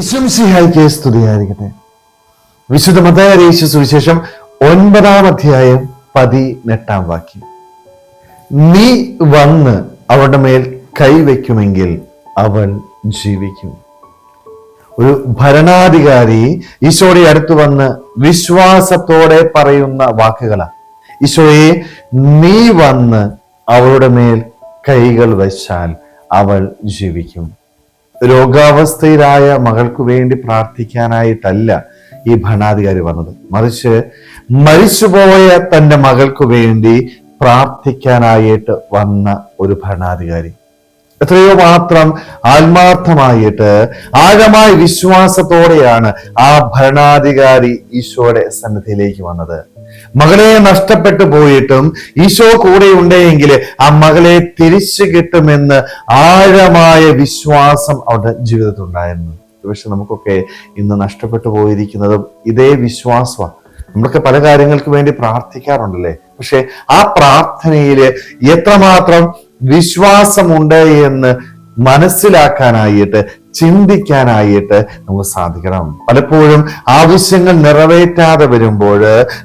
ഈശോമിശിഹായ്ക്ക് സ്തുതിയായിരിക്കട്ടെ. വിശുദ്ധ മത്തായി അറിയിച്ച സുവിശേഷം 9-ാം അധ്യായം 18-ാം വാക്യം. നീ വന്ന് അവളുടെ മേൽ കൈവയ്ക്കുമെങ്കിൽ അവൾ ജീവിക്കും. ഒരു ഭരണാധികാരി ഈശോയുടെ അടുത്ത് വന്ന് വിശ്വാസത്തോടെ പറയുന്ന വാക്കുകളാണ്. ഈശോയെ, നീ വന്ന് അവളുടെ മേൽ കൈകൾ വച്ചാൽ അവൾ ജീവിക്കും. രോഗാവസ്ഥയിലായ മകൾക്ക് വേണ്ടി പ്രാർത്ഥിക്കാനായിട്ടല്ല ഈ ഭരണാധികാരി വന്നത്, മറിച്ച് മരിച്ചുപോയ തന്റെ മകൾക്ക് വേണ്ടി പ്രാർത്ഥിക്കാനായിട്ട് വന്ന ഒരു ഭരണാധികാരി. എത്രയോ മാത്രം ആത്മാർത്ഥമായിട്ട് ആഴമായ വിശ്വാസത്തോടെയാണ് ആ ഭരണാധികാരി ഈശോയുടെ സന്നിധിയിലേക്ക് വന്നത്. മകളെ നഷ്ടപ്പെട്ടു പോയിട്ടും ഈശോ കൂടെ ഉണ്ടെങ്കിൽ ആ മകളെ തിരിച്ചു കിട്ടുമെന്ന് ആഴമായ വിശ്വാസം അവരുടെ ജീവിതത്തിൽ ഉണ്ടായിരുന്നു. പക്ഷെ നമുക്കൊക്കെ ഇന്ന് നഷ്ടപ്പെട്ടു പോയിരിക്കുന്നതും ഇതേ വിശ്വാസമാണ്. നമ്മളൊക്കെ പല കാര്യങ്ങൾക്ക് വേണ്ടി പ്രാർത്ഥിക്കാറുണ്ടല്ലേ, പക്ഷെ ആ പ്രാർത്ഥനയില് എത്രമാത്രം വിശ്വാസമുണ്ട് എന്ന് മനസ്സിലാക്കാനായിട്ട്, ചിന്തിക്കാനായിട്ട് നമുക്ക് സാധിക്കണം. പലപ്പോഴും ആവശ്യങ്ങൾ നിറവേറ്റാതെ വരുമ്പോൾ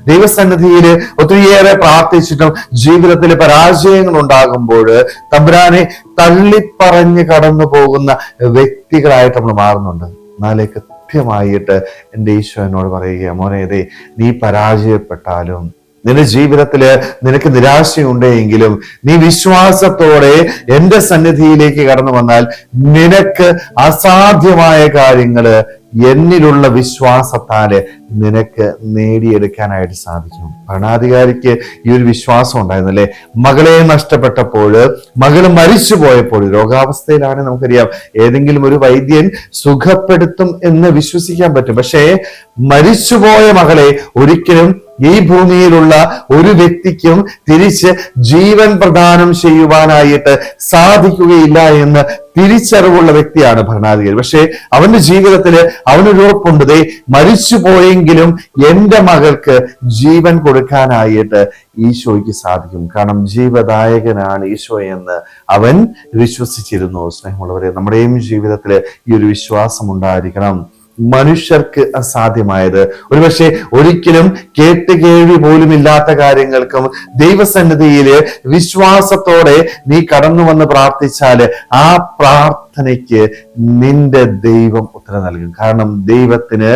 ദൈവസന്നിധിയിൽ ഒത്തിരിയേറെ പ്രാർത്ഥിച്ചിട്ടും ജീവിതത്തിൽ പരാജയങ്ങൾ ഉണ്ടാകുമ്പോൾ തമ്പുരാനെ തള്ളിപ്പറഞ്ഞ് കടന്നു പോകുന്ന വ്യക്തികളായിട്ട് നമ്മൾ മാറുന്നുണ്ട്. എന്നാലേ കൃത്യമായിട്ട് എൻ്റെ ഈശോ എന്നോട് പറയുക, മോനെ, നീ പരാജയപ്പെട്ടാലും നിന്റെ ജീവിതത്തില് നിനക്ക് നിരാശയുണ്ടെങ്കിലും നീ വിശ്വാസത്തോടെ എൻ്റെ സന്നിധിയിലേക്ക് കടന്നു വന്നാൽ നിനക്ക് അസാധ്യമായ കാര്യങ്ങള് എന്നിലുള്ള വിശ്വാസത്താല് നിനക്ക് നേടിയെടുക്കാനായിട്ട് സാധിക്കും. ഭരണാധികാരിക്ക് ഈ ഒരു വിശ്വാസം ഉണ്ടായിരുന്നല്ലേ. മകളെ നഷ്ടപ്പെട്ടപ്പോൾ, മകള് മരിച്ചു പോയപ്പോൾ, രോഗാവസ്ഥയിലാണ്, നമുക്കറിയാം ഏതെങ്കിലും ഒരു വൈദ്യൻ സുഖപ്പെടുത്തും എന്ന് വിശ്വസിക്കാൻ പറ്റും. പക്ഷേ മരിച്ചുപോയ മകളെ ഒരിക്കലും ഈ ഭൂമിയിലുള്ള ഒരു വ്യക്തിക്കും തിരിച്ച് ജീവൻ പ്രദാനം ചെയ്യുവാനായിട്ട് സാധിക്കുകയില്ല എന്ന് തിരിച്ചറിവുള്ള വ്യക്തിയാണ് ഭരണാധികാരി. പക്ഷെ അവന്റെ ജീവിതത്തില് അവനൊരു ഉറപ്പുണ്ട്, മരിച്ചു പോയെങ്കിലും എൻ്റെ മകൾക്ക് ജീവൻ കൊടുക്കാനായിട്ട് ഈശോയ്ക്ക് സാധിക്കും. കാരണം ജീവദായകനാണ് ഈശോ എന്ന് അവൻ വിശ്വസിച്ചിരുന്നു. സ്നേഹമുള്ളവരെ, നമ്മുടെയും ജീവിതത്തില് ഈ ഒരു വിശ്വാസം ഉണ്ടായിരിക്കണം. മനുഷ്യർക്ക് അസാധ്യമായത് ഒരുപക്ഷെ ഒരിക്കലും കേട്ടുകേൾവി പോലും ഇല്ലാത്ത കാര്യങ്ങൾക്കും ദൈവസന്നിധിയില് വിശ്വാസത്തോടെ നീ കടന്നു വന്ന് പ്രാർത്ഥിച്ചാല് ആ പ്രാർത്ഥനയ്ക്ക് നിന്റെ ദൈവം ഉത്തരം നൽകും. കാരണം ദൈവത്തിന്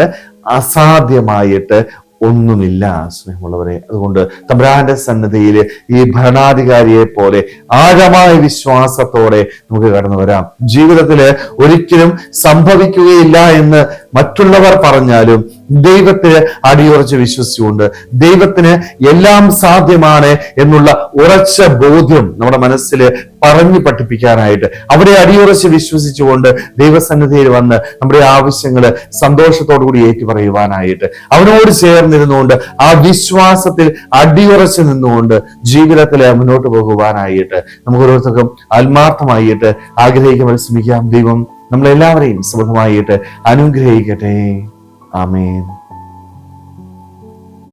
അസാധ്യമായിട്ട് ഒന്നുമില്ല. സ്നേഹമുള്ളവരെ, അതുകൊണ്ട് തമ്പുരാന്റെ സന്നിധിയിൽ ഈ ഭരണാധികാരിയെ പോലെ ആഴമായ വിശ്വാസത്തോടെ നമുക്ക് കടന്നു വരാം. ജീവിതത്തില് ഒരിക്കലും സംഭവിക്കുകയില്ല എന്ന് മറ്റുള്ളവർ പറഞ്ഞാലും ദൈവത്തിന് അടിയുറച്ച് വിശ്വസിച്ചുകൊണ്ട് ദൈവത്തിന് എല്ലാം സാധ്യമാണ് എന്നുള്ള ഉറച്ച ബോധ്യം നമ്മുടെ മനസ്സിൽ പറഞ്ഞു പഠിപ്പിക്കാനായിട്ട്, അവിടെ അടിയുറച്ച് വിശ്വസിച്ചുകൊണ്ട് ദൈവസന്നിധിയിൽ വന്ന് നമ്മുടെ ആവശ്യങ്ങള് സന്തോഷത്തോടു കൂടി ഏറ്റുപറയുവാനായിട്ട്, അവനോട് ചേർന്നിരുന്നുകൊണ്ട് ആ വിശ്വാസത്തിൽ അടിയുറച്ച് നിന്നുകൊണ്ട് ജീവിതത്തിൽ മുന്നോട്ട് പോകുവാനായിട്ട് നമുക്ക് ഓരോരുത്തർക്കും ആത്മാർത്ഥമായിട്ട് ആഗ്രഹിക്കാൻ ശ്രമിക്കാം. ദൈവം നമ്മളെല്ലാവരെയും സുഖമായിട്ട് അനുഗ്രഹിക്കട്ടെ. ആമേൻ.